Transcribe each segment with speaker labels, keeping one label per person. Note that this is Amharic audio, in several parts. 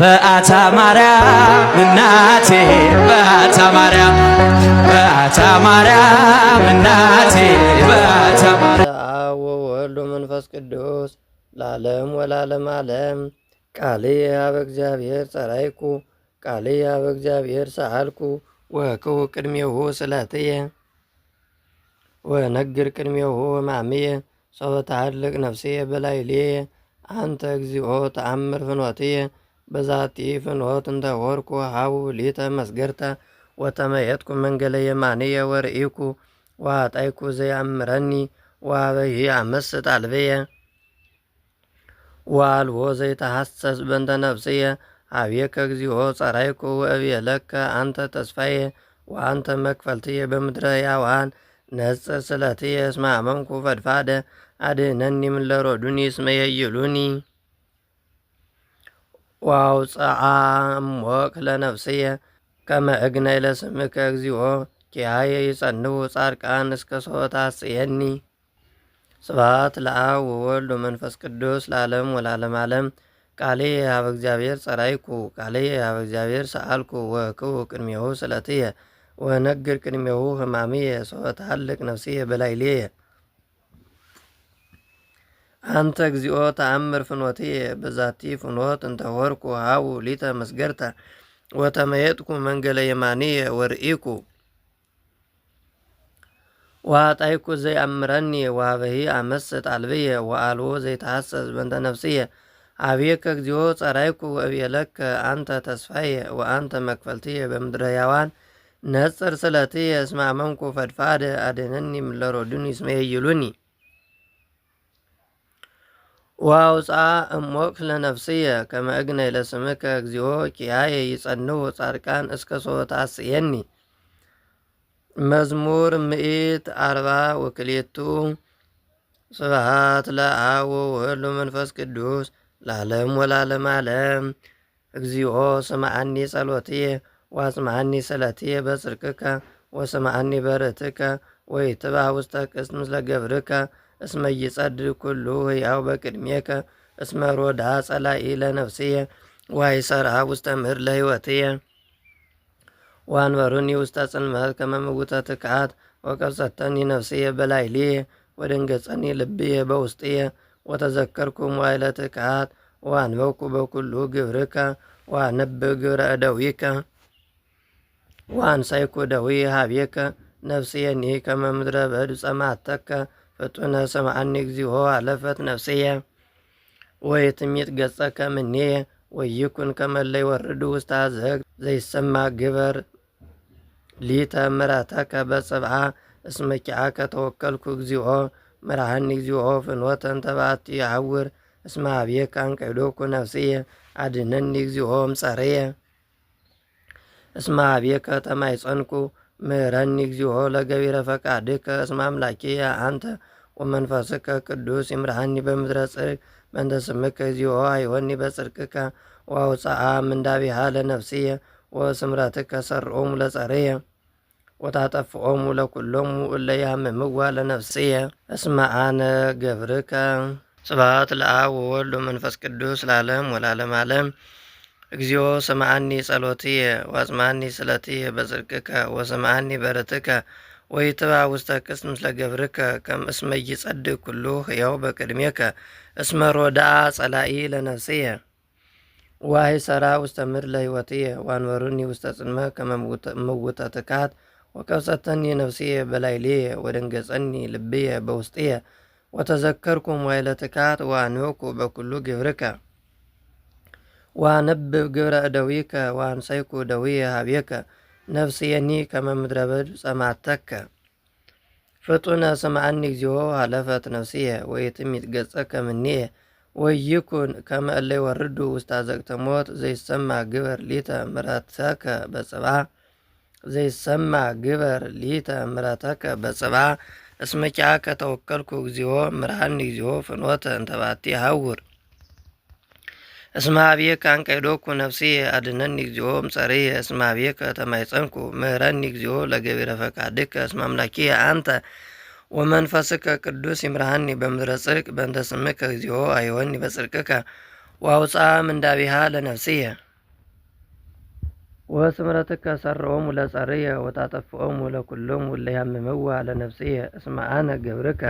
Speaker 1: በአታ ማርያም እናቴ በአታ ማርያም በአታ ማርያም እናቴ በአታ
Speaker 2: አብ ወወልድ ወመንፈስ ቅዱስ ለዓለም ወለዓለመ ዓለም። ቃልየ ኀበ እግዚአብሔር ጸራይኩ ቃልየ ኀበ እግዚአብሔር ሰአልኩ ወክው ቅድሜሁ ስእለትየ ወነግር ቅድሜሁ ሕማምየ ሶበ ተሃልቅ ነፍስየ በላዕሌየ አንተ እግዚኦ ተአምር ፍኖትየ በዛቲ ፍኖት እንተ ሆርኩ ሀቡ ሊተ መስገርተ ወተመየጥኩ መንገለ የማንየ ወርኢኩ ወኃጣይኩ ዘያምረኒ ወኀበሂ አመስጥ አልብየ ወአልቦ ዘይተሐሰስ በእንተ ነፍስየ ኀቤከ እግዚኦ ጸራይኩ ወእቤለከ አንተ ተስፋየ ወአንተ መክፈልትየ በምድረ ሕያዋን ነጽር ስእለትየ እስመ አመንኩ ፈድፋደ አድኅነኒ እምእለ ሮዱኒ እስመ የይሉኒ ወአውፅአ እምኆክ ለነፍስየ ከመ እግነይ ለስምከ እግዚኦ ኪያየ ይጸንዑ ጻድቃን እስከ ሶበ ታስየኒ። ስብሐት ለአብ ወወልድ ወመንፈስ ቅዱስ ለዓለም ወለዓለመ ዓለም። ቃልየ ኀበ እግዚአብሔር ጸራይኩ ቃልየ ኀበ እግዚአብሔር ሰአልኩ ወክው ቅድሜሁ ስእለትየ ወነግር ቅድሜሁ ሕማምየ ሶበ ተሃልቅ ነፍስየ በላዕሌየ አንተ እግዚኦ ተአምር ፍኖትየ በዛቲ ፍኖት እንተ ሆርኩ ሀቡ ሊተ መስገርተ ወተመየጥኩ መንገለ የማንየ ወርኢኩ ወኃጣይኩ ዘያምረኒ ወኀበሂ አመስጥ አልብየ ወአልቦ ዘይተሐሰስ በእንተ ነፍስየ ኀቤከ እግዚኦ ጸራይኩ ወእቤለከ አንተ ተስፋየ ወአንተ መክፈልትየ በምድረ ሕያዋን ነጽር ስእለትየ እስመ አመንኩ ፈድፋደ አድኅነኒ እምእለ ሮዱኒ እስመ የይሉኒ ወአውፅአ እምኆክ ለነፍስየ ከመ እግነይ ለስምከ እግዚኦ ኪያየ ይጸንዑ ጻድቃን እስከ ሶበ ታስየኒ። መዝሙር 142 ስብሐት ለአብ ወወልድ ወመንፈስ ቅዱስ ለዓለም ወለዓለመ ዓለም። እግዚኦ ስምዓኒ ጸሎትየ ወአጽምዓኒ ስእለትየ በጽድቅከ ወስምዓኒ በርትከ ወኢትባእ ውስተ ቅስት ምስለ ገብርከ እስመ ይጸድቅ ኩሉ ሕያው በቅድሜከ እስመ ሮድአ ጸላኢ ለነፍስየ ወአይሠርዓ ውስተ ምድር ለሕይወትየ ወአንበሩኒ ውስተ ጽልመት ከመ ምውተ ትክዓት ወቀብጸተኒ ነፍስየ በላዕሌየ ወደንገጸኒ ልብየ በውስጥየ ወተዘከርኩ መዋዕለ ትክዓት ወአንበብኩ በኩሉ ግብርከ ወአነብብ ግብረ እደዊከ ወአንሳይኩ ደዊየ ኀቤከ ነፍስየኒ ከመ ምድረ በድ ጸማተከ ፍጡነ ስምዓኒ እግዚኦ አለፈት ነፍስየ ወየትሚት ገጸከ እምኔየ ወይኩን ከመ እለ ይወርዱ ውስተ አዘቅት ዘይሰማ ግበር ሊተ ምሕረተከ በጽብዓ እስመ ኪያከ ተወከልኩ እግዚኦ ምርሐኒ እግዚኦ ፍኖተ እንተ ባቲ አሐውር እስመ ኀቤከ አንቀይዶኩ ነፍስየ አድኅነኒ እግዚኦ እምጸርየ እስመ ኀቤከ ተማይጸንኩ ምሕረኒ እግዚኦ ለገቢረ ፈቃድከ እስመ አምላኪየ አንተ ወመንፈስከ ቅዱስ ይምርሐኒ በምድረ ጽድቅ በእንተ ስምከ እግዚኦ አይወኒ በጽድቅከ ወአውፅአ እምንዳቤሃ ለነፍስየ ወስምረትከ ሰርዖሙ ለጸርየ ወታጠፍዖሙ ለኵሎሙ እለ ያምምዋ ለነፍስየ እስመ አነ ገብርከ። ስብሐት ለአብ ወወልድ ወመንፈስ ቅዱስ ለዓለም ወለዓለመ ዓለም። እግዚኦ ስምዓኒ ጸሎትየ ወአጽምዓኒ ስእለትየ በጽድቅከ ወስምዓኒ በርትከ ወኢትባእ ውስተ ቅስት ምስለ ገብርከ እስመ ይጸድቅ ኩሉ ሕያው በቅድሜከ እስመ ሮድአ ጸላኢ ለነፍስየ ወአይሠርዓ ውስተ ምድር ለሕይወትየ ወአንበሩኒ ውስተ ጽልመት ከመ ምውተ ትክዓት ወቀብጸተኒ ነፍስየ በላዕሌየ ወደንገጸኒ ልብየ በውስጥየ ወተዘከርኩ መዋዕለ ትክዓት ወአንበብኩ በኩሉ ግብርከ ወአነብብ ግብረ እደዊከ ወአንሳይኩ ደዊየ ኀቤከ ነፍስየኒ ከመ ምድረ በድ ጸማተከ ፍጡነ ስምዓኒ እግዚኦ ሀለፈት ነፍስየ ወየትሚት ገጸከ እምኔየ ወይኩን ከመ እለ ይወርዱ ውስተ አዘቅተ ሞት ዘይሰማ ግበር ሊተ ምሕረተከ በጽብዓ ዘይሰማ ግበር ሊተ ምሕረተከ በጽብዓ እስመ ኪያከ ተወከልኩ እግዚኦ ምርሐኒ እግዚኦ ፍኖተ እንተ ባቲ አሐውር እስመ ኀቤከ አንቀይዶኩ ነፍስየ አድኅነኒ እግዚኦ እምጸርየ እስመ ኀቤከ ተማይጸንኩ ምሕረኒ እግዚኦ ለገቢረ ፈቃድከ እስመ አምላኪየ አንተ ወመንፈስከ ቅዱስ ይምርሐኒ በምድረ ጽድቅ በእንተ ስምከ እግዚኦ አይወኒ በጽድቅከ ወአውፅአ እምንዳቤሃ ለነፍስየ ወስምረትከ ሰርዖሙ ለጸርየ ወታጠፍዖሙ ለኵሎሙ እለ ያምምዋ ለነፍስየ እስመ አነ ገብርከ።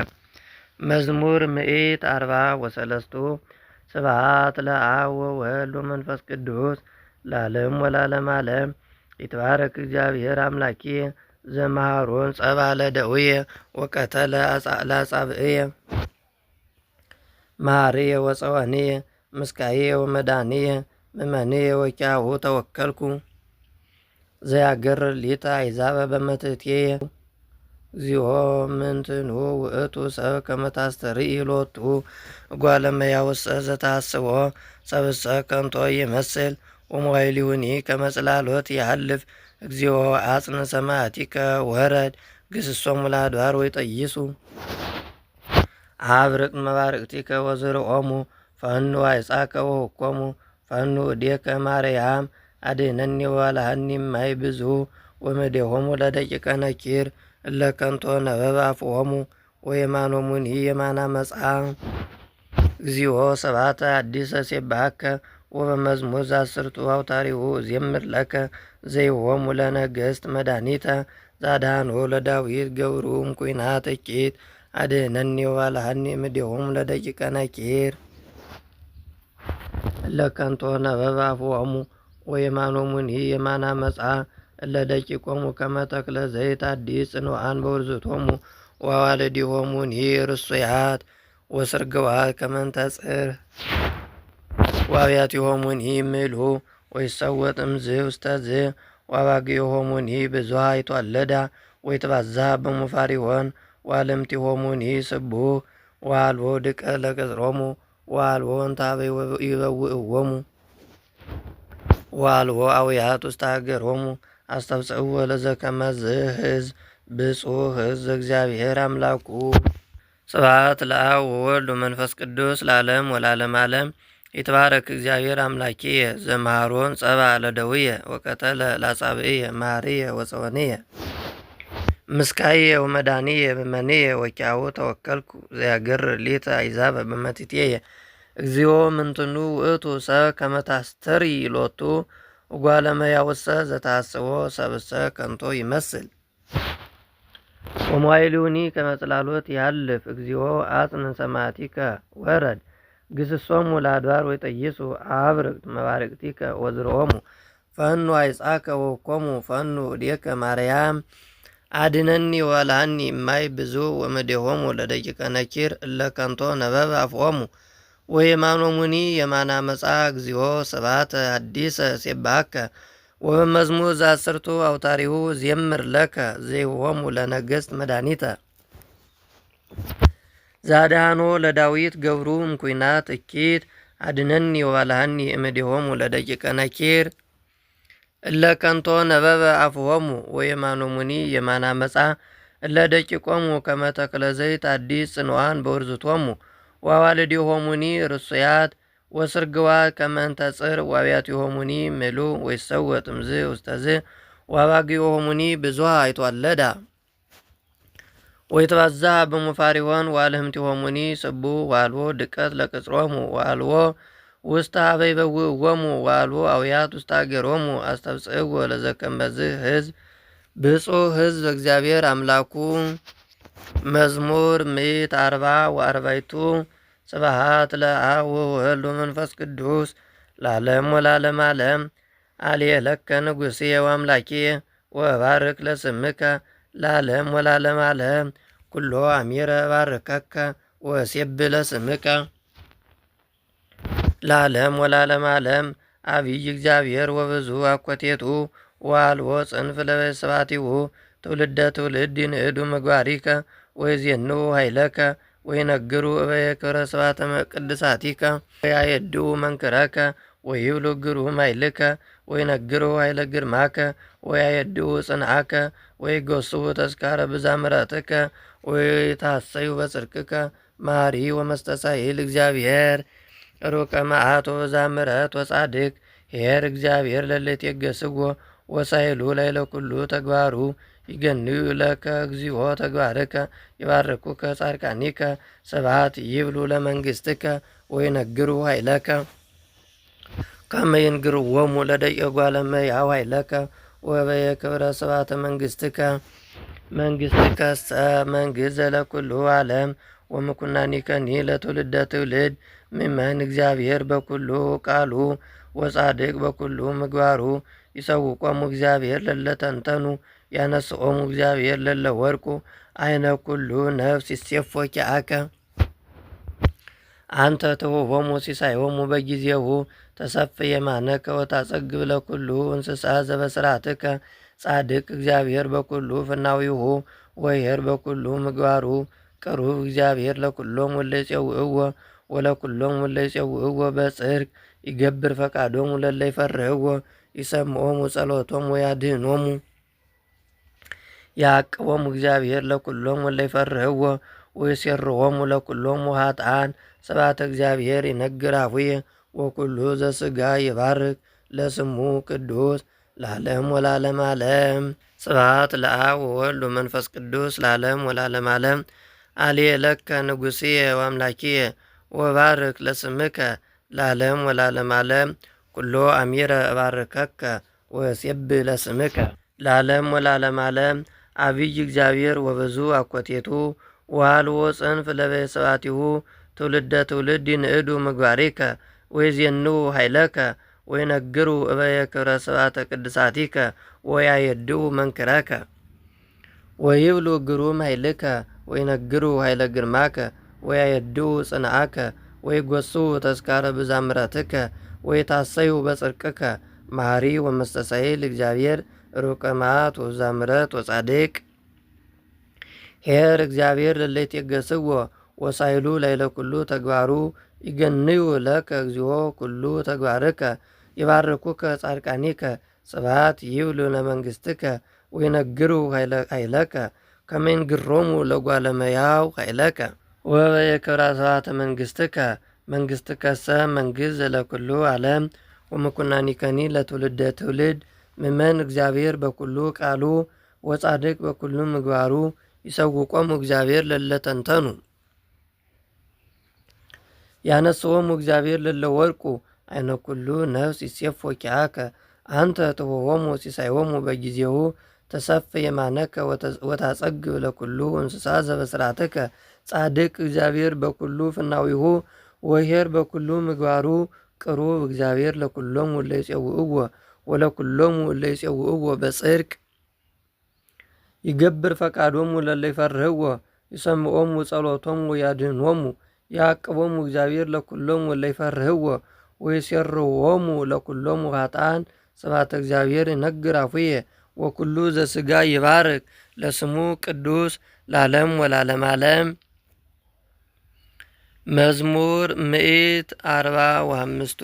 Speaker 2: መዝሙር 143 ስብሐት ለአብ ወወልድ ወመንፈስ ቅዱስ ለዓለም ወለዓለመ ዓለም። ይትባረክ እግዚአብሔር አምላኪየ ዘመሃሮን ጸባ ለደውየ ወቀተለ ለአጻብዕየ መሃርየ ወፀወንየ ምስካየ ወመድኃኒየ ምእመንየ ወኪያሁ ተወከልኩ። ዘያገር ሊተ አሕዛበ በመትሕትየ እግዚኦ ምንትኑ ውእቱ ሰብ ከመ ታስተርኢ ሎቱ እጓለ እመሕያውሰ ዘተሐስቦ ሰብእሰ ከንቶ ይመስል ወሞባይሊሁኒ ከመ ጽላሎት ይሃልፍ። እግዚኦ አጽንዕ ሰማያቲከ ወረድ ግስሶሙ ለአድባር ወይጠይሱ። አብርቅ መባርቅቲከ ወዝርዖሙ ፈኑ አይጻከ ወሁኮሙ ፈኑ እዴከ ማርያም አድኅነኒ ወባልሐኒ እማይ ብዙ ወእምኔሆሙ ለደቂቀ ነኪር እለ ከንቶ ነበበ አፍዖሙ ወየማኖሙኒ የማነ መጽአ። እግዚኦ ስብሐተ ሐዲሰ ሴብሐከ ወበመዝሙር ዘአስርቱ አውታሪሁ እዜምር ለከ ዘይሆሙ ለነገሥት መድኃኒተ ዛድኃኖ ለዳዊት ገብሩ እምኲናት እኪት አድኅነኒ ወባልሐኒ እምኔሆሙ ለደቂቀ ነኪር እለ ከንቶ ነበበ አፍዖሙ ወየማኖሙኒ የማነ መጽአ እለ ደቂቆሙ ከመ ተክለ ዘይት አዲስ ጽኑዓን በውርዝቶሙ ወአዋልዲሆሙኒ ርሱያት ወስርግዋት ከመ እንተ ጽር ወአብያቲሆሙኒ ምልኡ ወይሰወጥ እምዝ ውስተ ዝ ወአባግዒሆሙኒ ብዙኃ ይትወለዳ ወይትባዛህ በሙፋሪሆን ወአልምቲሆሙኒ ስቡሕ ወአልቦ ድቀት ለቅጽሮሙ ወአልቦ እንተ ኀበ ይበውዕዎሙ ወአልቦ አውያት ውስተ ሀገሮሙ አስተብጽዕዎ ለዘከመዝ ሕዝብ ብፁዕ ሕዝብ እግዚአብሔር አምላኩ። ስብሐት ለአብ ወወልድ ወመንፈስ ቅዱስ ለዓለም ወለዓለመ ዓለም። ይትባረክ እግዚአብሔር አምላኪየ ዘመሃሮን ጸባ ለደውየ ወቀተለ ለአጻብዕየ መሃርየ ወፀወንየ ምስካየ ወመድኃኒየ ምእመንየ ወኪያሁ ተወከልኩ። ዘያገር ሊተ አሕዛበ በመትሕትየ እግዚኦ ምንትኑ ውእቱ ሰብ ከመ ታስተርኢ ሎቱ እጓለ እመሕያውሰ ዘተሐስቦ ሰብእሰ ከንቶ ይመስል ወሞባይሊሁኒ ከመ ጽላሎት ይሃልፍ። እግዚኦ አጽንዕ ሰማያቲከ ወረድ ግስሶሙ ለአድባር ወይጠይሱ። አብርቅ መባርቅቲከ ወዝርዖሙ ፈኑ አይጻከ ወሁኮሙ ፈኑ እዴከ ማርያም አድኅነኒ ወባልሐኒ እማይ ብዙ ወእምኔሆሙ ለደቂቀ ነኪር እለ ከንቶ ነበበ አፍዖሙ ወየማኖሙኒ የማነ መጽአ። እግዚኦ ስብሐተ ሐዲሰ ሴብሐከ ወበመዝሙር ዘአስርቱ አውታሪሁ እዜምር ለከ ዘይሆሙ ለነገሥት መድኃኒተ ዛድኃኖ ለዳዊት ገብሩ እምኲናት እኪት አድኅነኒ ወባልሐኒ እምኔሆሙ ለደቂቀ ነኪር እለ ከንቶ ነበበ አፍዖሙ ወየማኖሙኒ የማነ መጽአ እለ ደቂቆሙ ከመ ተክለ ዘይት አዲስ ጽኑዓን በውርዝቶሙ ወአዋልዲሆሙኒ ርሱያት ወስርግዋት ከመ እንተ ጽር ወአብያቲሆሙኒ ምሉእ ወይሰወጥ እምዝ ውስተ ዝ ወአባግዒሆሙኒ ብዙኃ ይትወለዳ ወይትባዛህ በሙፋሪሆን ወአልህምቲሆሙኒ ስቡሕ ወአልቦ ድቀት ለቅጽሮሙ ወአልቦ ውስተ ኀበ ይበውዕዎሙ ወአልቦ አውያት ውስተ ሀገሮሙ አስተብጽዕዎ ለዘከመዝ ሕዝብ ብፁዕ ሕዝብ እግዚአብሔር አምላኩ። መዝሙር 144 ስብሐት ለአብ ወወልድ ወመንፈስ ቅዱስ ለዓለም ወለዓለመ ዓለም። አልየ ለከ ንጉሥየ ወአምላኪየ ወእባርክ ለስምከ ለዓለም ወለዓለመ ዓለም። ኩሎ አሚረ እባርከከ ወእሴብሕ ለስምከ ለዓለም ወለዓለመ ዓለም። አብይ እግዚአብሔር ወብዙ አኮቴቱ ወአልቦ ጽንፍ ለስብሐቲሁ ትውልደ ትውልድ ይንእዱ ምግባሪከ ወይዜንው ኃይለከ ወይነግሩ እበየ ክብረ ስብሐተ ቅድሳቲከ ወያየድኡ መንክረከ ወይብሉ ግሩም ኃይልከ ወይነግሩ ኃይለ ግርማከ ወያየድኡ ጽንዓከ ወይጎስቡ ተስካረ ብዛ ምሕረትከ ወይታሰዩ በጽድቅከ መሐሪ ወመስተሳሂል እግዚአብሔር ሩቀ መዓት ወበዛ ምሕረት ወጻድቅ ኄር እግዚአብሔር ለሌት የገስጎ ወሳይሉ ላዕለ ኩሉ ተግባሩ ይገንዩ ለከ እግዚኦ ተግባርከ ይባርኩከ ጻድቃኒከ ስብሐት ይብሉ ለመንግሥትከ ወይነግሩ ኃይለከ ከመ ይንግርዎሙ ለደቂቀ እጓለ እመሕያው ኃይለከ ወበየ ክብረ ስብሐተ መንግሥትከ። መንግሥትከሰ መንግሥት ዘለኩሉ ዓለም ወምኩናኒከኒ ለትውልደ ትውልድ። ምእመን እግዚአብሔር በኩሉ ቃሉ ወጻድቅ በኩሉ ምግባሩ። ይሰውቆሙ እግዚአብሔር ለለተንተኑ ያነስኦሙ እግዚአብሔር ለለወርቁ። አይነ ኩሉ ነፍስ ይሴፎ ኪአከ አንተ ትሁቦሙ ሲሳዮሙ በጊዜሁ። ተሰፍ የማነከ ወታጸግብ ለኩሉ እንስሳ ዘበስርዓትከ። ጻድቅ እግዚአብሔር በኩሉ ፍናዊሁ ወይሔር በኩሉ ምግባሩ። ቅሩብ እግዚአብሔር ለኩሎሙ እለ ይጼውዕዎ ወለኩሎሙ እለ ይጼውዕዎ በጽድቅ። ይገብር ፈቃዶሙ ለእለ ይፈርህዎ ይሰምዖሙ ጸሎቶሙ ወያድኅኖሙ። ያዕቅቦሙ እግዚአብሔር ለኩሎሙ እለ ይፈርህዎ ወይሴርዎሙ ለኩሎሙ ኃጥኣን። ስብሐተ እግዚአብሔር ይነግር አፉየ ወኩሉ ዘሥጋ ይባርክ ለስሙ ቅዱስ ለዓለም ወለዓለመ ዓለም። ስብሐት ለአብ ወወልድ ወመንፈስ ቅዱስ ለዓለም ወለዓለመ ዓለም። አልየ ለከ ንጉሥየ ወአምላኪየ ወባርክ ለስምከ ለዓለም ወለዓለመ ዓለም። ኩሎ አሚረ እባርከከ ወእሴብሕ ለስምከ ለዓለም ወለዓለመ ዓለም። አብይ እግዚአብሔር ወብዙ አኮቴቱ ወሃልዎ ጽንፍ ለበየ ስብሐቲሁ። ትውልደ ትውልድ ይንእዱ ምግባሪከ ወይዜንው ኃይለከ ወይነግሩ እበየ ክብረ ስብሐተ ቅድሳቲከ ወያየድኡ መንክረከ። ወይብሉ ግሩም ኃይልከ ወይነግሩ ኃይለ ግርማከ ወያየድኡ ጽንዓከ። ወይጐስኡ ተስካረ ብዛ ምሕረትከ ወይታሰዩ በጽድቅከ። መሐሪ ወመስተሳይል እግዚአብሔር ሩቀ መዓት ወብዛ ምሕረት ወጻድቅ። ኄር እግዚአብሔር ለእለ ይትየገሥዎ ወሳይሉ ላዕለ ኩሉ ተግባሩ። ይገንዩ ለከ እግዚኦ ኩሉ ተግባርከ ይባርኩከ ጻድቃኒከ። ስብሐት ይብሉ ለመንግሥትከ ወይነግሩ ኃይለከ ከመ ይንግሮሙ ለእጓለ እመሕያው ኃይለከ። ወበየ ክብረ ስብሐተ መንግሥትከ። መንግሥትከሰ መንግሥት ዘለኩሉ ዓለም ወምኩናኒከኒ ለትውልደ ትውልድ። ምእመን እግዚአብሔር በኩሉ ቃሉ ወጻድቅ በኩሉ ምግባሩ። ይሰውቆሙ እግዚአብሔር ለለተንተኑ ያነስኦሙ እግዚአብሔር ለለወርቁ። አይነ ኩሉ ነፍስ ይሴፎ ኪአከ አንተ ትሁቦሙ ሲሳዮሙ በጊዜሁ። ተሰፍ የማነከ ወታጸግብ ለኩሉ እንስሳ ዘበስርዓትከ። ጻድቅ እግዚአብሔር በኩሉ ፍናዊሁ ወኄር በኩሉ ምግባሩ። ቅሩብ እግዚአብሔር ለኩሎሙ እለ ይጼውዕዎ ወለኩሎሙ እለ ይጼውዕዎ በጽድቅ። ይገብር ፈቃዶሙ ለእለ ይፈርህዎ ይሰምዖሙ ጸሎቶሙ ወያድኅኖሙ። ያዕቅቦሙ እግዚአብሔር ለኩሎሙ እለ ይፈርህዎ ወይሴርዎሙ ለኩሎሙ ኃጥኣን። ስብሐተ እግዚአብሔር ይነግር አፉየ ወኩሉ ዘሥጋ ይባርክ ለስሙ ቅዱስ ለዓለም ወለዓለመ ዓለም። መዝሙር 145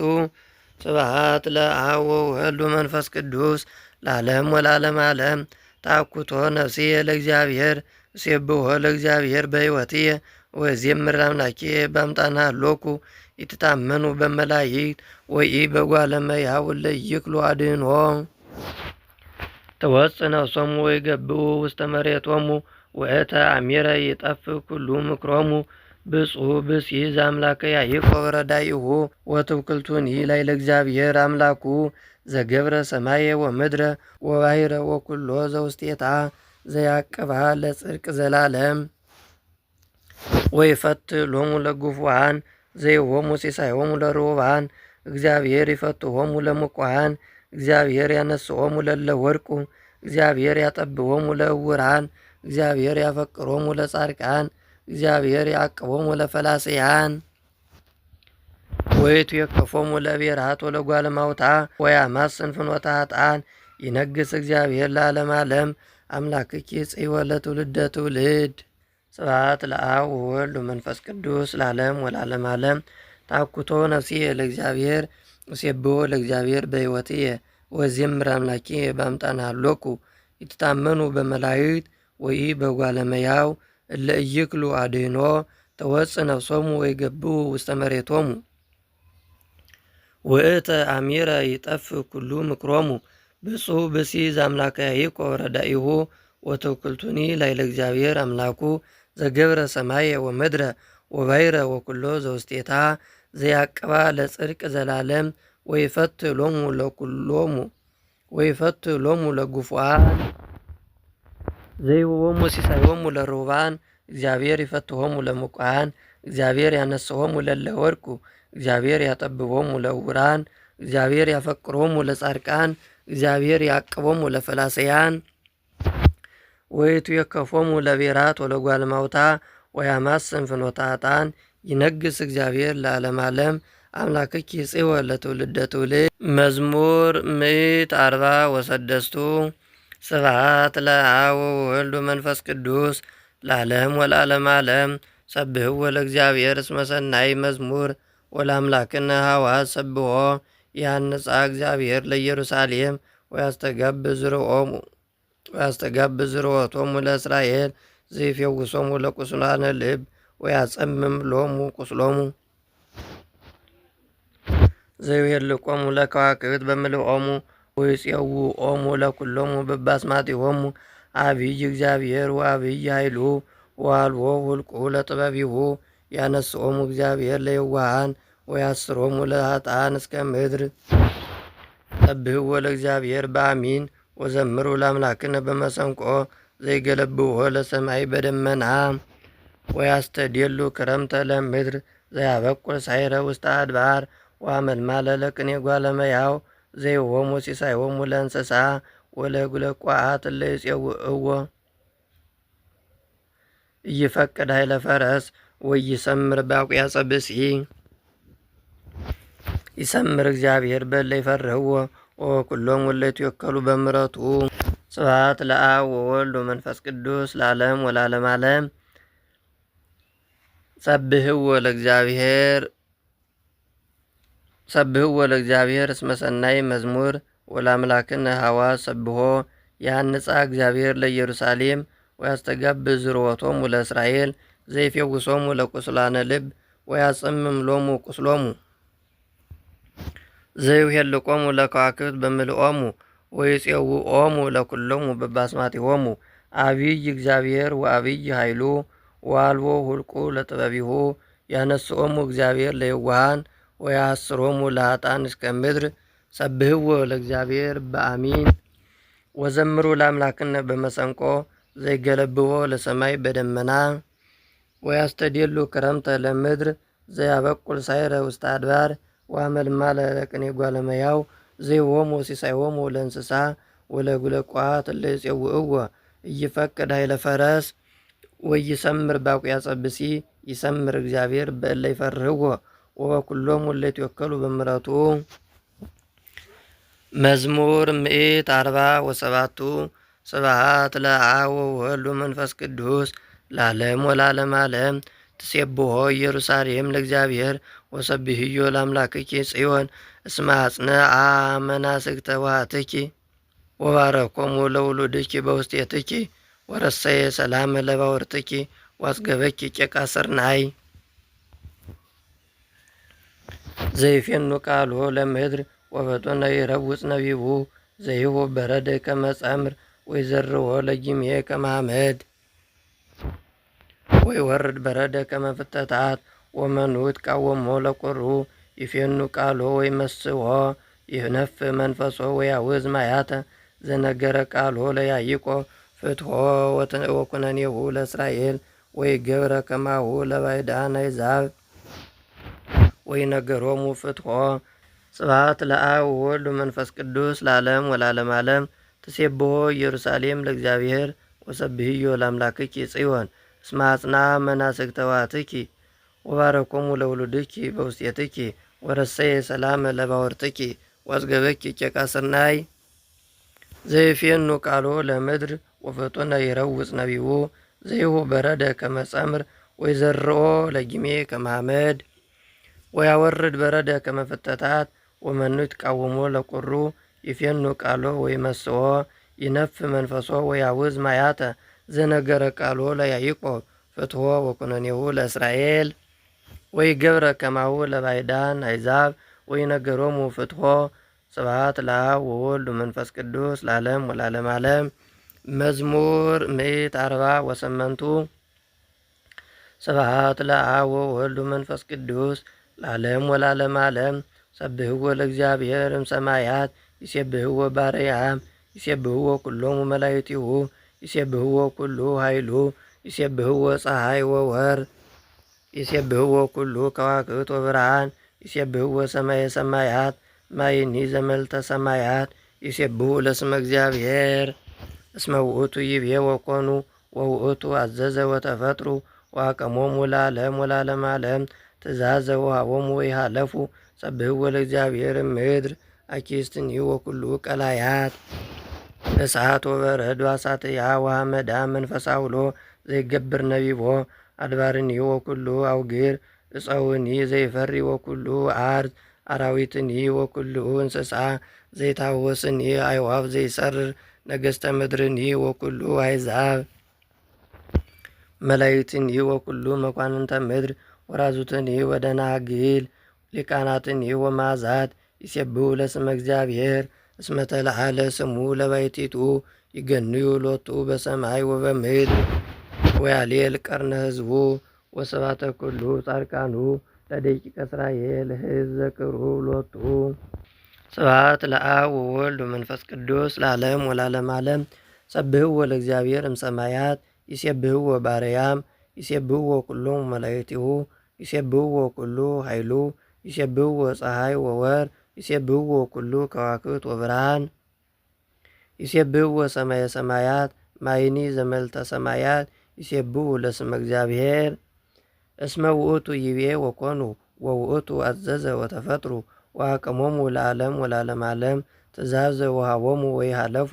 Speaker 2: ስብሐት ለአብ ወወልድ ወመንፈስ ቅዱስ ለዓለም ወለዓለመ ዓለም። ተአኩቶ ነፍስየ ለእግዚአብሔር እሴብሖ ለእግዚአብሔር በሕይወትየ ወእዜምር አምላክየ በአምጣነ ሀሎኩ። ይትታመኑ በመላእክት ወኢ በእጓለ እመሕያው እለ ይክሉ አድኅኖ። ትወፅእ ነፍሶሙ ወይገብኡ ውስተ መሬቶሙ ወእተ አሚረ ይጠፍእ ኩሉ ምክሮሙ። ብፁዕ ብእሲ ዘአምላከ ያዕቆብ ረዳኢሁ ወትውክልቱኒ ላዕለ እግዚአብሔር አምላኩ። ዘገብረ ሰማየ ወምድረ ወባሕረ ወኩሎ ዘውስቴታ። ዘያቅባ ለጽድቅ ዘላለም ወይፈትሕ ሎሙ ለግፉዓን። ዘይሆሙ ሲሳዮሙ ለርሁባን። እግዚአብሔር ይፈትሖሙ ለምቁዓን። እግዚአብሔር ያነስኦሙ ለእለ ወርቁ። እግዚአብሔር ያጠብቦሙ ለዕውራን። እግዚአብሔር ያፈቅሮሙ ለጻድቃን። እግዚአብሔር ያዕቅቦሙ ለፈላስያን። ወይትዌከፎሙ ለብሔራት ወለጓለ እማውታ። ወያማስን ፍኖተ ኃጥኣን። ይነግሥ እግዚአብሔር ለዓለመ ዓለም። አምላክኪ ጽዮን ለትውልደ ትውልድ። ስብሐት ለአብ ወወልድ ወመንፈስ ቅዱስ ለዓለም ወለዓለመ ዓለም። ተአኩቶ ነፍስየ ለእግዚአብሔር እሴብሖ ለእግዚአብሔር በሕይወትየ ወእዜምር አምላክየ በአምጣነ ሀሎኩ። ይትታመኑ በመላእክት ወኢ በእጓለ እመሕያው እለ ኢይክሉ አድኅኖ። ተወፅእ ነፍሶሙ ወይገብኡ ውስተ መሬቶሙ ውእተ አሚረ ይጠፍእ ኩሉ ምክሮሙ። ብፁዕ ብእሲ ዘአምላከ ያዕቆብ ረዳኢሁ ወትውክልቱኒ ላዕለ እግዚአብሔር አምላኩ። ዘገብረ ሰማየ ወምድረ ወባሕረ ወኩሎ ዘውስቴታ። ዘያቅባ ለጽድቅ ዘላለም ወይፈትሎሙ ለኩሎሙ ወይፈትሎሙ ለጉፉዓን ዘይሁቦሙ ሲሳዮሙ ለርሁባን እግዚአብሔር ይፈትሆሙ ለምቁዓን እግዚአብሔር ያነስሆሙ ለእለ ወድቁ እግዚአብሔር ያጠብቦሙ ለዕውራን እግዚአብሔር ያፈቅሮሙ ለጻድቃን እግዚአብሔር ያቅቦሙ ለፈላሰያን ወይቱ የከፎሙ ለቤራት ወለጓልማውታ ወያማስን ፍኖተ ኃጥአን ይነግስ እግዚአብሔር ለዓለም ዓለም አምላክኪ ጽዮን ለትውልደ ትውልድ። መዝሙር 146 ስብሐት ለአብ ወወልድ ወመንፈስ ቅዱስ ለዓለም ወለዓለመ ዓለም። ሰብህዎ ለእግዚአብሔር እስመ ሰናይ መዝሙር ወለአምላክነ ሐዋዝ ሰብሖ ያንጻ እግዚአብሔር ለኢየሩሳሌም ወያስተጋብ ዝርወቶሙ ለእስራኤል ዘይፌውሶሙ ለቁስላነ ልብ ወያጸምም ሎሙ ቁስሎሙ ዘይሄልቆሙ ለከዋክብት በምልኦሙ ወይፄውኦሙ ለኩሎሙ በባስማቲሆሙ አብይ እግዚአብሔር ወአብይ ኃይሉ ወአልቦ ውልቁ ለጥበቢሁ ያነስኦሙ እግዚአብሔር ለየዋሃን ወያስሮሙ ለኃጥአን እስከ ምድር። ሰብህዎ ለእግዚአብሔር በአሚን ወዘምሩ ለአምላክነ በመሰንቆ ዘይገለብዎ ለሰማይ በደመና ወያስተዴሉ ክረምተ ለምድር ዘያበቁል ሳይረ ውስተ አድባር ወአመልማለ ለቅኔ ጓለመያው ዘይሆሙ ሲሳይሆሙ ለእንስሳ ወለጉለቋዓት እለ ይፄውዕዎ ኢይፈቅድ ኃይለ ፈረስ ወይሰምር በአቁያጸ ብእሲ ይሰምር እግዚአብሔር በእለ ይፈርህዎ ወኩሎሙ እለ ይትወከሉ በምሕረቱ። ስብሐት ለአብ ወወልድ ወመንፈስ ቅዱስ ለዓለም ወለዓለመ ዓለም። ሰብህዎ ለእግዚአብሔር እስመ ሰናይ መዝሙር ወለአምላክነ ሐዋዝ ሰብሖ ያንጻ እግዚአብሔር ለኢየሩሳሌም ወያስተጋብ ዝርወቶሙ ለእስራኤል ዘይፌውሶሙ ለቁስላነ ልብ ወያጸምም ሎሙ ቁስሎሙ ዘይሄልቆሙ ለከዋክብት በምልኦሙ ወይፄውኦሙ ለኩሎሙ በባስማቲሆሙ አብይ እግዚአብሔር ወአብይ ኃይሉ ወአልቦ ሁልቁ ለጥበቢሁ ያነስኦሙ እግዚአብሔር ለየዋሃን ወያስሮሙ ለኃጥአን እስከ ምድር። ሰብህዎ ለእግዚአብሔር በአሚን ወዘምሩ ለአምላክነ በመሰንቆ ዘይገለብዎ ለሰማይ በደመና ወያስተዴሉ ክረምተ ለምድር ዘያበቁል ሳይረ ውስተ አድባር ወአመልማለ ለቅኔ ጓለመያው ዘይሆሙ ሲሳይሆሙ ለእንስሳ ወለጉለቋዓት እለ ይፄውዕዎ ኢይፈቅድ ኃይለ ፈረስ ወይሰምር በአቁያጸ ብእሲ ይሰምር እግዚአብሔር በእለ ይፈርህዎ ወኩሎሙ እለ ይትወከሉ በምሕረቱ። መዝሙር 147 ስብሐት ለአብ ወወልድ ወመንፈስ ቅዱስ ለዓለም ወለዓለመ ዓለም። ትሴብሖ ኢየሩሳሌም ለእግዚአብሔር ወሰብሕዮ ለአምላክኪ ጽዮን እስመ አጽንዓ መናስግተ ውሃትኪ ወባረኮሙ ለውሉድኪ በውስቴትኪ ወረሰየ ሰላመ ለባውርትኪ ዋስገበኪ ጨቃ ስርናይ ዘይፌኑ ቃሎ ለምድር ወበጦነ ይረውፅ ነቢቡ ዘይሁ በረደ ከመ ጸምር ወይዘርዎ ለጊሜ ከመ ሐመድ ወይወርድ በረደ ከመ ፍተታት ወመኑ ይትቃወሞ ለቁሩ ይፌኑ ቃሎ ወይመስዎ ይነፍ መንፈሶ ወያውዝ ማያተ ዘነገረ ቃሎ ለያዕቆብ ፍትሖ ወኩነኔሁ ለእስራኤል ወይገብረ ከማሁ ለባዕዳን አሕዛብ ወይነገሮሙ ፍትሖ። ስብሐት ለአብ ወወልድ ወመንፈስ ቅዱስ ለዓለም ወለዓለመ ዓለም። ትሴብሖ ኢየሩሳሌም ለእግዚአብሔር ወሰብሕዮ ለአምላክኪ ጽዮን እስመ አጽንዓ መናስግተ ውሃትኪ ወባረኮሙ ለውሉድኪ በውስቴትኪ ወረሰየ ሰላመ ለባውርትኪ ዋስገበኪ ጨቃ ስርናይ ዘይፌኑ ቃሎ ለምድር ወፈጦነ ይረውፅ ነቢቡ ዘይሁ በረደ ከመ ጸምር ወይዘርኦ ለጊሜ ከመ ሐመድ ወያወርድ በረደ ከመ ፍተታት ወመኑ ይትቃወሞ ለቁሩ ይፌኑ ቃሎ ወይመስዎ ይነፍ መንፈሶ ወያውዝ ማያተ ዘነገረ ቃሎ ለያዕቆብ ፍትሖ ወኩነኔሁ ለእስራኤል ወይገብረ ከማሁ ለባዕዳን አሕዛብ ወይነገሮሙ ፍትሖ። ስብሐት ለአብ ወወልድ ወመንፈስ ቅዱስ ለዓለም ወለዓለመ ዓለም። መዝሙር 148 ስብሐት ለአብ ወወልድ ወመንፈስ ቅዱስ ለዓለም ወለዓለመ ዓለም። ሰብህዎ ለእግዚአብሔር እምሰማያት ይሴብህዎ ባርያም ይሴብህዎ ኩሎሙ መላእክቲሁ ይሴብህዎ ኩሉ ኃይሉ ይሴብህዎ ፀሐይ ወወር ይሴብህዎ ኩሉ ከዋክብት ወብርሃን ይሴብህዎ ሰማየ ሰማያት ማይኒ ዘመልተ ሰማያት ይሴብህዎ ለስመ እግዚአብሔር እስመ ውእቱ ይቤ ወኮኑ ወውእቱ አዘዘ ወተፈጥሩ ወአቀሞሙ ለዓለም ወለዓለመ ዓለም ትእዛዘ ወሀቦሙ ወይሃለፉ ሰብህዎ ለእግዚአብሔር እምድር አኪስትኒ ወኩሉ ቀላያት እሳት ወበረድ ወአሳትያ ወሐመዳ መንፈስ አውሎ ዘይገብር ነቢቦ አድባርኒ ወኩሉ አውግር እፀውኒ ዘይፈሪ ወኩሉ አርዝ አራዊትኒ ወኩሉ እንስሳ ዘይታወስኒ አዕዋፍ ዘይሰርር ነገሥተ ምድርኒ ወኩሉ አሕዛብ መላእክትኒ ወኩሉ መኳንንተ ምድር ወራዙትኒ ወደናግል ሊቃናትኒ ወማዛት ይሴብሑ ለስመ እግዚአብሔር እስመ ተለዓለ ስሙ ለባሕቲቱ ይገንዩ ሎቱ በሰማይ ወበምድር ወያሌል ቀርነ ሕዝቡ ወስብሐተ ኩሉ ጻድቃኑ ለደቂቀ እስራኤል ሕዝብ ዘክብሩ ሎቱ። ስብሐት ለአብ ወወልድ ወመንፈስ ቅዱስ ለዓለም ወለዓለመ ዓለም። ሰብህዎ ለእግዚአብሔር እምሰማያት ይሴብህዎ ባርያም ይሴብህዎ ኩሎሙ መላእክቲሁ ይሴብህዎ ኩሉ ኃይሉ ይሴብህዎ ፀሐይ ወወር ይሴብህዎ ኩሉ ከዋክብት ወብርሃን ይሴብህዎ ሰማየ ሰማያት ማይኒ ዘመልተ ሰማያት ይሴብሑ ለስመ እግዚአብሔር እስመ ውእቱ ይቤ ወኮኑ ወውእቱ አዘዘ ወተፈጥሩ ወአቀሞሙ ለዓለም ወለዓለመ ዓለም ትእዛዘ ወሀቦሙ ወይሃለፉ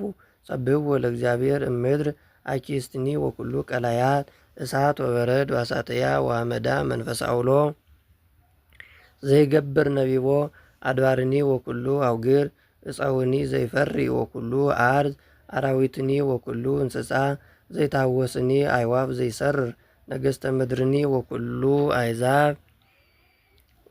Speaker 2: ሰብህዎ ለእግዚአብሔር እምድር አኪስትኒ ወኩሉ ቀላያት እሳት ወበረድ ወአሳትያ ወሐመዳ መንፈስ አውሎ ዘይገብር ነቢቦ አድባርኒ ወኩሉ አውግር እፀውኒ ዘይፈሪ ወኩሉ አርዝ አራዊትኒ ወኩሉ እንስሳ ዘይታወስኒ አዕዋፍ ዘይሰርር ነገሥተ ምድርኒ ወኩሉ አሕዛብ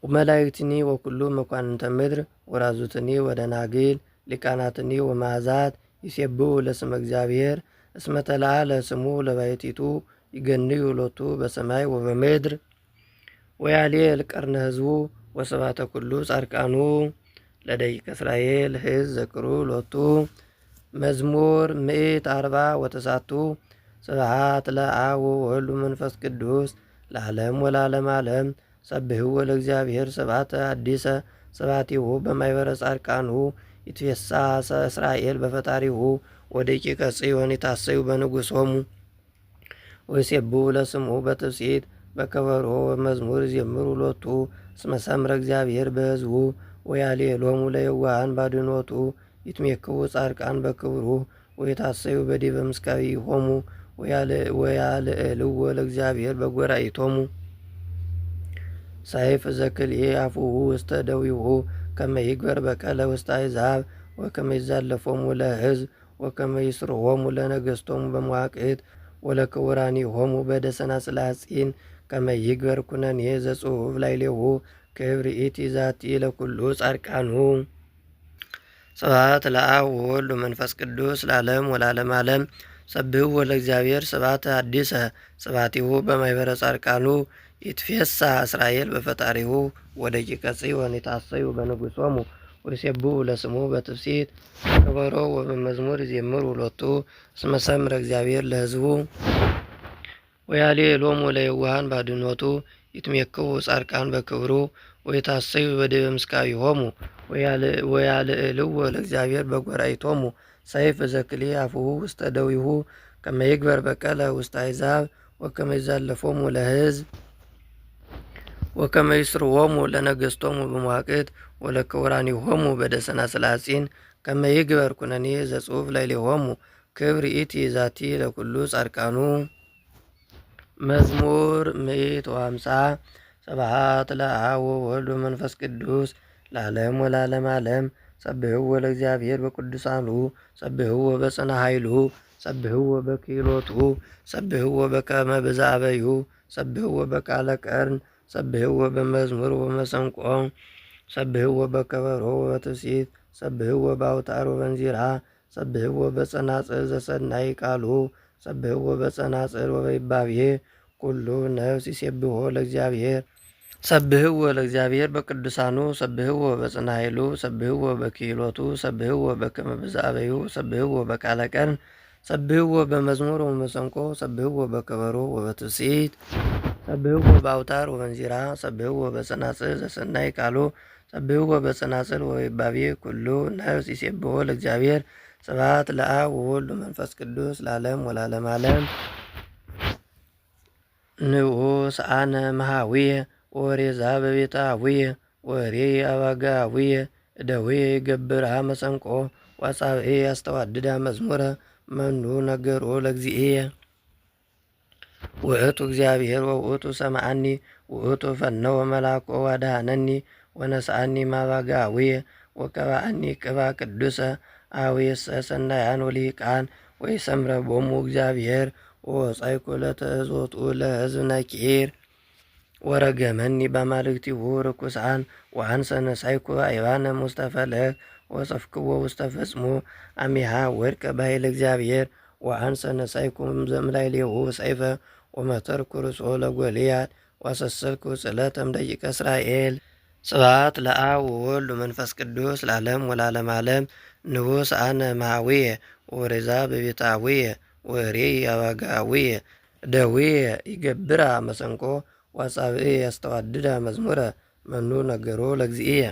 Speaker 2: መላእክትኒ ወኩሉ መኳንንተ ምድር ወራዙትኒ ወደናግል ሊቃናትኒ ወማዛት ይሴብሑ ለስመ እግዚአብሔር እስመ ተለዓለ ስሙ ለባሕቲቱ ይገንዩ ሎቱ በሰማይ ወበምድር ወያሌል ቀርነ ሕዝቡ ወስብሐተ ኩሉ ጻድቃኑ ለደቂቀ እስራኤል ሕዝብ ዘክሩ ሎቱ። መዝሙር 140 ስብሐት ለአብ ወወልድ ወመንፈስ ቅዱስ ለዓለም ወለዓለመ ዓለም። ሰብህዎ ለእግዚአብሔር ስብሐተ ሐዲሰ ስብሐቲሁ በማኅበረ ጻድቃኑ ይትፌሳህ እስራኤል በፈጣሪሁ ወደቂቀ ጽዮን ይታሰዩ በንጉሶሙ ወይሴብሑ ለስሙ በትፍሥሕት በከበሮ ወመዝሙር ይዜምሩ ሎቱ እስመ ሰምረ እግዚአብሔር በሕዝቡ ወያሌሎሙ ለየዋሃን ባድኅኖቱ ይትሜክዉ ጻድቃን በክብሩ ወይታሰዩ በዲበ ምስካቢሆሙ ወያልዕልዎ ለእግዚአብሔር በጐራኢቶሙ ሰይፍ ዘክልኤ አፉሁ ውስተ ደዊሁ ከመ ይግበር በቀለ ውስተ አሕዛብ ወከመ ይዛለፎሙ ለሕዝብ ወከመ ይስርዎሙ ለነገሥቶሙ በመዋቅት ወለክቡራኒሆሙ በደሰናስለ ሐጺን ከመ ይግበር ኩነኔ ዘጽሑፍ ላዕሌሁ ክብር ኢቲ ዛቲ ለኩሉ ጻድቃኑ። ስብሐት ለአብ ወወልድ ወመንፈስ ቅዱስ ለዓለም ወለዓለመ ዓለም። ሰብህዎ ለእግዚአብሔር ስብሐተ ሐዲሰ ስብሐቲሁ በማኅበረ ጻድቃኑ ይትፌሳህ እስራኤል በፈጣሪሁ ወደቂቀ ጽዮን ይታሰዩ በንጉሶሙ ወይሴብሑ ለስሙ በትፍሥሕት በከበሮ ወበመዝሙር ይዜምሩ ሎቱ እስመ ሰምረ እግዚአብሔር ለሕዝቡ ወያሌሎሙ ለየዋሃን ባድኅኖቱ ይትሜክዉ ጻድቃን በክብሩ ወይታሰዩ በዲበ ምስካቢሆሙ ወያልዕልዎ ለእግዚአብሔር በጐራኢቶሙ ሰይፍ ዘክልኤ አፉሁ ውስተ ደዊሁ ከመ ይግበር በቀለ ውስተ አሕዛብ ወከመ ይዛለፎሙ ለሕዝብ ወከመ ይስርዎሙ ለነገሥቶሙ በመዋቅት ወለክቡራኒሆሙ በደሰናስለ ሐጺን ከመ ይግበር ኩነኔ ዘጽሑፍ ላዕሌሆሙ ክብር ኢቲ ዛቲ ለኩሉ ጻድቃኑ። መዝሙር 150 ስብሐት ለአብ ወወልድ ወመንፈስ ቅዱስ ለዓለም ወለዓለመ ዓለም። ሰብህዎ ለእግዚአብሔር በቅዱሳኑ ሰብህዎ በጽና ኃይሉ ሰብህዎ በክህሎቱ ሰብህዎ በከመ ብዛበዩ ሰብህዎ በቃለ ቀርን ሰብህዎ በመዝሙር ወመሰንቆ ሰብህዎ በከበሮ ወበትፍሥሕት ሰብህዎ በአውታር ወበንዚራ ሰብህዎ በጸናጽል ዘሰናይ ቃሉ ሰብህዎ በጸናጽል ወበይባቤ ኩሉ ነፍስ ይሴብሖ ለእግዚአብሔር ሰብህዎ ለእግዚአብሔር በቅዱሳኑ ሰብህዎ በጽና ኃይሉ ሰብህዎ በክህሎቱ ሰብህዎ በከመ ብዛበዩ ሰብህዎ በቃለ ቀን ሰብህዎ በመዝሙር ወመሰንቆ ሰብህዎ በከበሮ ወበትውሲት ሰብህዎ በአውታር ወበንዚራ ሰብህዎ በጸናጽል ዘሰናይ ቃሉ ሰብህዎ በጸናጽል ወይባቤ ኩሉ ነፍስ ይሴብሖ ለእግዚአብሔር። ስብሐት ለአብ ወወልድ ወመንፈስ ቅዱስ ለዓለም ወለዓለመ ዓለም። ንዑስ አነ መሃዊየ ወሬዛ በቤተ አቡየ ወሬ አባጋ አቡየ እደዌ ይገብራ መሰንቆ ወአጻብዔ ያስተዋድዳ መዝሙረ መኑ ነገሮ ለእግዚእየ። ውእቱ እግዚአብሔር ወውእቱ ሰማዓኒ ውእቱ ፈነወ መላኮ ወአድኀነኒ ወነስአኒ ማባጋ አቡየ ወቀብአኒ ቅብአ ቅዱሰ አቡየሰ ሰናያን ወልሂቃን ወይሰምረ ቦሙ እግዚአብሔር ወወጻእኩ ለትእዞቱ ለሕዝብ ነኪር ወረገመኒ በአማልክቲሁ ርኩሳን ወአንሰ ነሣእኩ አይባነ ውስተ ፈለግ ወሰፍክዎ ውስተ ፍጽሙ አሚሃ ወድቀ በኃይለ እግዚአብሔር ወአንሰ ነሣእኩ እምላዕሌሁ ሰይፈ ወመተርኩ ርእሶ ለጎልያድ ወአሰሰልኩ ጽሕለተ እምደቂቀ እስራኤል። ስብሐት ለአብ ወወልድ ወመንፈስ ቅዱስ ለዓለም ወለዓለመ ዓለም። ንዑስ አነ መሃዊየ ወሬዛ በቤተ አቡየ ወሬይ አባጋ አቡየ እደዊየ ይገብራ መሰንቆ ወአጻብዔ ያስተዋድዳ መዝሙረ መኑ ነገሮ ለእግዚእየ።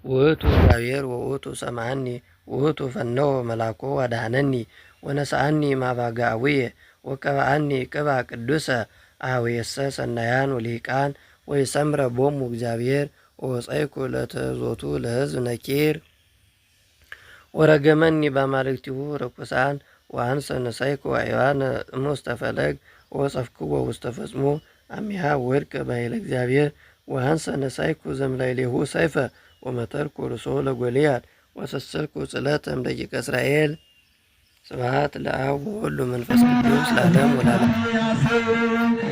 Speaker 2: ውእቱ እግዚአብሔር ወውእቱ ሰማዓኒ ውእቱ ፈነወ መላኮ ወአድኀነኒ ወነስአኒ ማባጋ አቡየ ወቀብአኒ ቅብአ ቅዱሰ አቡየሰ ሰናያን ወልሂቃን ወይሰምረ ቦሙ እግዚአብሔር ወወጻእኩ ለትእዞቱ ለሕዝብ ነኪር ወረገመኒ በአማልክቲሁ ርኩሳን ወአንሰ ነሣእኩ አይባነ እሙስተ ፈለግ ወሰፍክዎ ውስተ ፍጽሙ አሚሃ ወድቀ በኃይለ እግዚአብሔር ወአንሰ ነሣእኩ ዘእምላዕሌሁ ሰይፈ ወመተርኩ ርእሶ ለጎልያድ ወአሰሰልኩ ጽሕለተ እምደቂቀ እስራኤል። ስብሐት ለአብ ወወልድ ወመንፈስ ቅዱስ ለዓለም ወለዓለመ